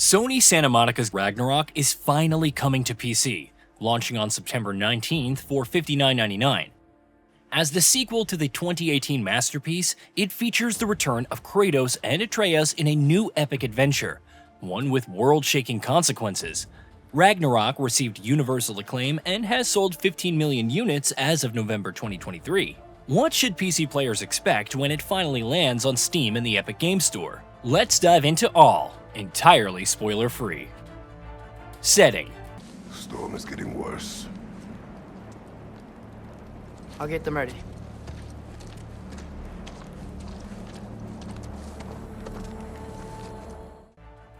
Sony Santa Monica's Ragnarok is finally coming to PC, launching on September 19th for $59.99. As the sequel to the 2018 masterpiece, it features the return of Kratos and Atreus in a new epic adventure, one with world-shaking consequences. Ragnarok received universal acclaim and has sold 15 million units as of November 2023. What should PC players expect when it finally lands on Steam in the Epic Games Store? Let's dive into all, entirely spoiler-free. Setting. Storm is getting worse. I'll get them ready.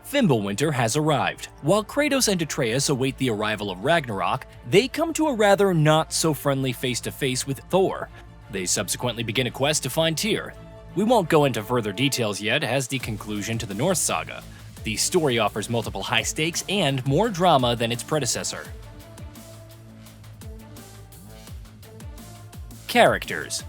Fimbulwinter has arrived. While Kratos and Atreus await the arrival of Ragnarok, they come to a rather not-so-friendly face-to-face with Thor. They subsequently begin a quest to find Tyr. We won't go into further details yet as the conclusion to the Norse saga. The story offers multiple high stakes and more drama than its predecessor. Characters.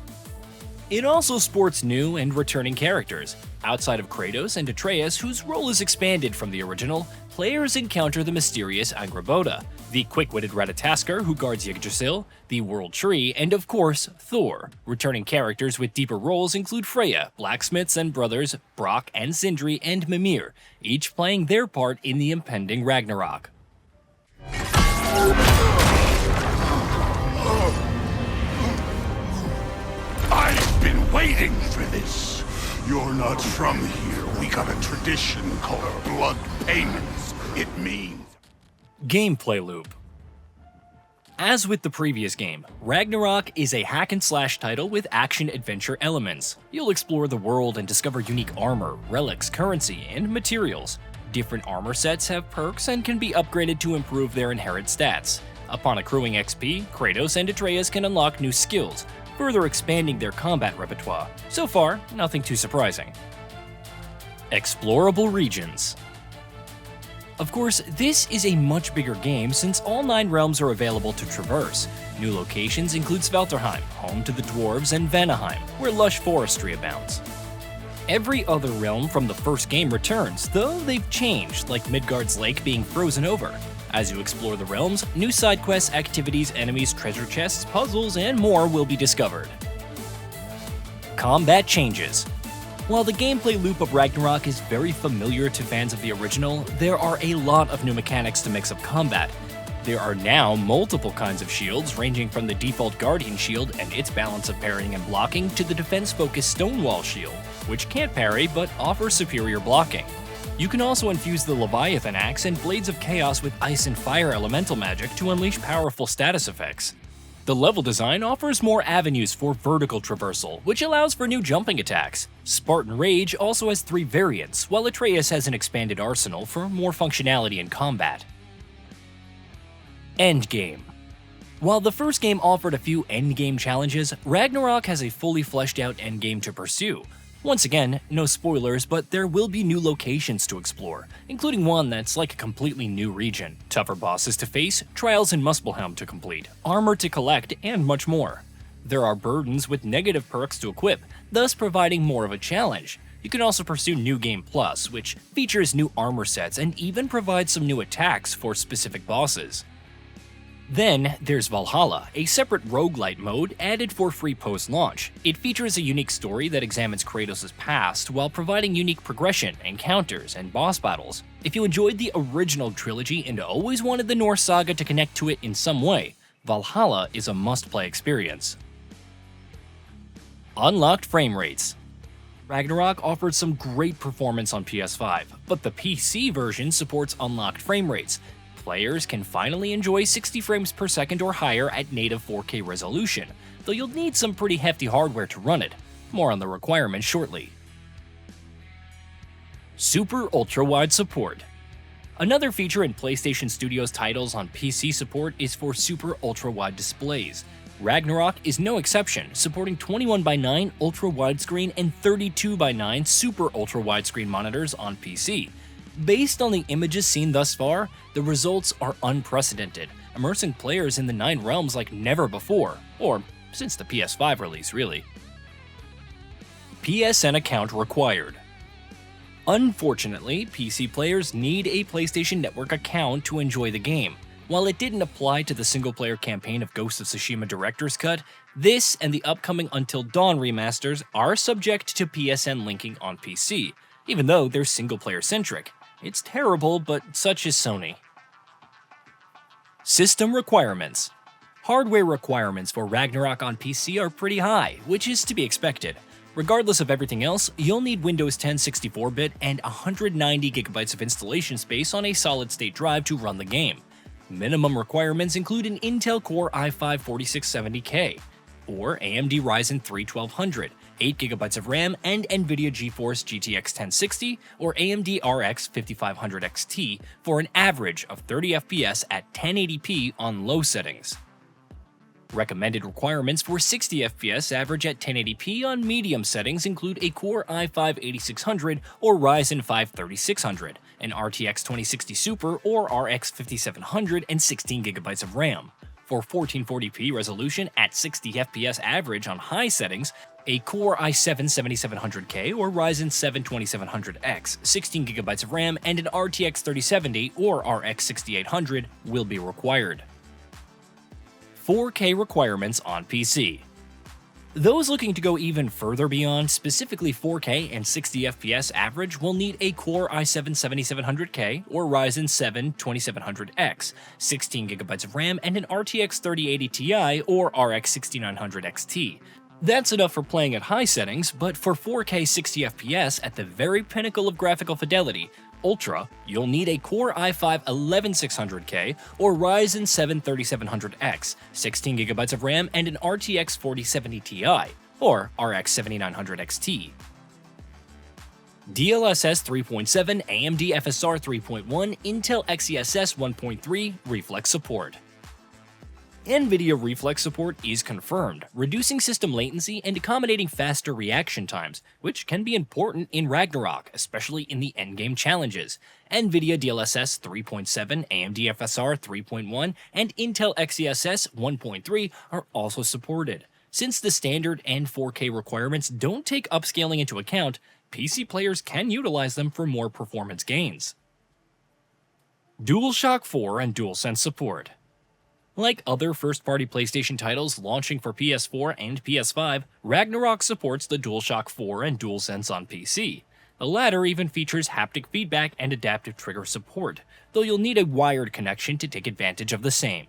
It also sports new and returning characters. Outside of Kratos and Atreus, whose role is expanded from the original, players encounter the mysterious Angrboda, the quick-witted Ratatoskr who guards Yggdrasil, the World Tree, and of course, Thor. Returning characters with deeper roles include Freya, blacksmiths and brothers Brock and Sindri, and Mimir, each playing their part in the impending Ragnarok. I've been waiting for this. You're not from here. We got a tradition called blood payments. It means... Gameplay loop. As with the previous game, Ragnarok is a hack-and-slash title with action-adventure elements. You'll explore the world and discover unique armor, relics, currency, and materials. Different armor sets have perks and can be upgraded to improve their inherent stats. Upon accruing XP, Kratos and Atreus can unlock new skills, further expanding their combat repertoire. So far, nothing too surprising. Explorable regions. Of course, this is a much bigger game since all 9 realms are available to traverse. New locations include Svartalfheim, home to the dwarves, and Vanaheim, where lush forestry abounds. Every other realm from the first game returns, though they've changed, like Midgard's Lake being frozen over. As you explore the realms, new side quests, activities, enemies, treasure chests, puzzles, and more will be discovered. Combat changes. While the gameplay loop of Ragnarok is very familiar to fans of the original, there are a lot of new mechanics to mix up combat. There are now multiple kinds of shields, ranging from the default Guardian Shield and its balance of parrying and blocking to the defense-focused Stonewall Shield, which can't parry but offers superior blocking. You can also infuse the Leviathan Axe and Blades of Chaos with ice and fire elemental magic to unleash powerful status effects. The level design offers more avenues for vertical traversal, which allows for new jumping attacks. Spartan Rage also has 3 variants, while Atreus has an expanded arsenal for more functionality in combat. Endgame. While the first game offered a few endgame challenges, Ragnarok has a fully fleshed out endgame to pursue. Once again, no spoilers, but there will be new locations to explore, including one that's like a completely new region, tougher bosses to face, trials in Muspelheim to complete, armor to collect, and much more. There are burdens with negative perks to equip, thus providing more of a challenge. You can also pursue New Game Plus, which features new armor sets and even provides some new attacks for specific bosses. Then there's Valhalla, a separate roguelite mode added for free post-launch. It features a unique story that examines Kratos' past while providing unique progression, encounters, and boss battles. If you enjoyed the original trilogy and always wanted the Norse saga to connect to it in some way, Valhalla is a must-play experience. Unlocked frame rates. Ragnarok offered some great performance on PS5, but the PC version supports unlocked frame rates. Players can finally enjoy 60 frames per second or higher at native 4K resolution, though you'll need some pretty hefty hardware to run it. More on the requirements shortly. Super Ultrawide Support. Another feature in PlayStation Studios titles on PC support is for Super Ultrawide displays. Ragnarok is no exception, supporting 21:9 ultra widescreen and 32:9 super ultra widescreen monitors on PC. Based on the images seen thus far, the results are unprecedented, immersing players in the 9 realms like never before, or since the PS5 release really. PSN Account Required. Unfortunately, PC players need a PlayStation Network account to enjoy the game. While it didn't apply to the single-player campaign of Ghost of Tsushima Director's Cut, this and the upcoming Until Dawn remasters are subject to PSN linking on PC, even though they're single-player centric. It's terrible, but such is Sony. System requirements. Hardware requirements for Ragnarok on PC are pretty high, which is to be expected. Regardless of everything else, you'll need Windows 10 64-bit and 190GB of installation space on a solid-state drive to run the game. Minimum requirements include an Intel Core i5-4670K, or AMD Ryzen 3 1200, 8GB of RAM, and NVIDIA GeForce GTX 1060 or AMD RX 5500 XT for an average of 30 FPS at 1080p on low settings. Recommended requirements for 60 FPS average at 1080p on medium settings include a Core i5-8600 or Ryzen 5 3600, an RTX 2060 Super or RX 5700 and 16GB of RAM. For 1440p resolution at 60 FPS average on high settings, a Core i7-7700K or Ryzen 7 2700X, 16GB of RAM, and an RTX 3070 or RX 6800 will be required. 4K requirements on PC. Those looking to go even further beyond specifically 4K and 60 FPS average will need a Core i7-7700K or Ryzen 7 2700X, 16GB of RAM, and an RTX 3080 Ti or RX 6900 XT. That's enough for playing at high settings, but for 4K 60 FPS at the very pinnacle of graphical fidelity, Ultra, you'll need a Core i5-11600K or Ryzen 7 3700X, 16GB of RAM, and an RTX 4070 Ti or RX 7900 XT. DLSS 3.7, AMD FSR 3.1, Intel XeSS 1.3, Reflex Support. NVIDIA Reflex Support is confirmed, reducing system latency and accommodating faster reaction times, which can be important in Ragnarok, especially in the endgame challenges. NVIDIA DLSS 3.7, AMD FSR 3.1, and Intel XeSS 1.3 are also supported. Since the standard and 4K requirements don't take upscaling into account, PC players can utilize them for more performance gains. DualShock 4 and DualSense support. Like other first-party PlayStation titles launching for PS4 and PS5, Ragnarok supports the DualShock 4 and DualSense on PC. The latter even features haptic feedback and adaptive trigger support, though you'll need a wired connection to take advantage of the same.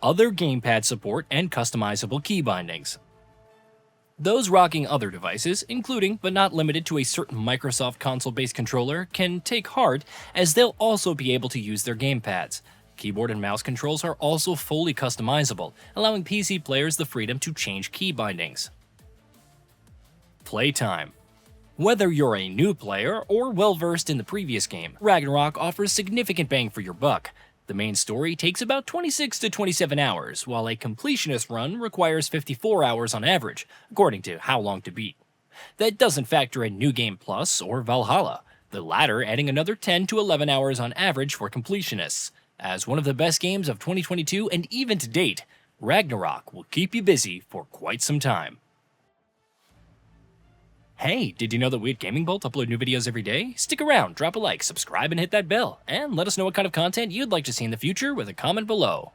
Other gamepad support and customizable key bindings. Those rocking other devices, including but not limited to a certain Microsoft console-based controller, can take heart, as they'll also be able to use their gamepads. Keyboard and mouse controls are also fully customizable, allowing PC players the freedom to change key bindings. Playtime. Whether you're a new player or well-versed in the previous game, Ragnarok offers significant bang for your buck. The main story takes about 26 to 27 hours, while a completionist run requires 54 hours on average, according to How Long to Beat. That doesn't factor in New Game Plus or Valhalla, the latter adding another 10 to 11 hours on average for completionists. As one of the best games of 2022 and even to date, Ragnarok will keep you busy for quite some time. Hey, did you know that we at Gaming Bolt upload new videos every day? Stick around, drop a like, subscribe, and hit that bell, and let us know what kind of content you'd like to see in the future with a comment below.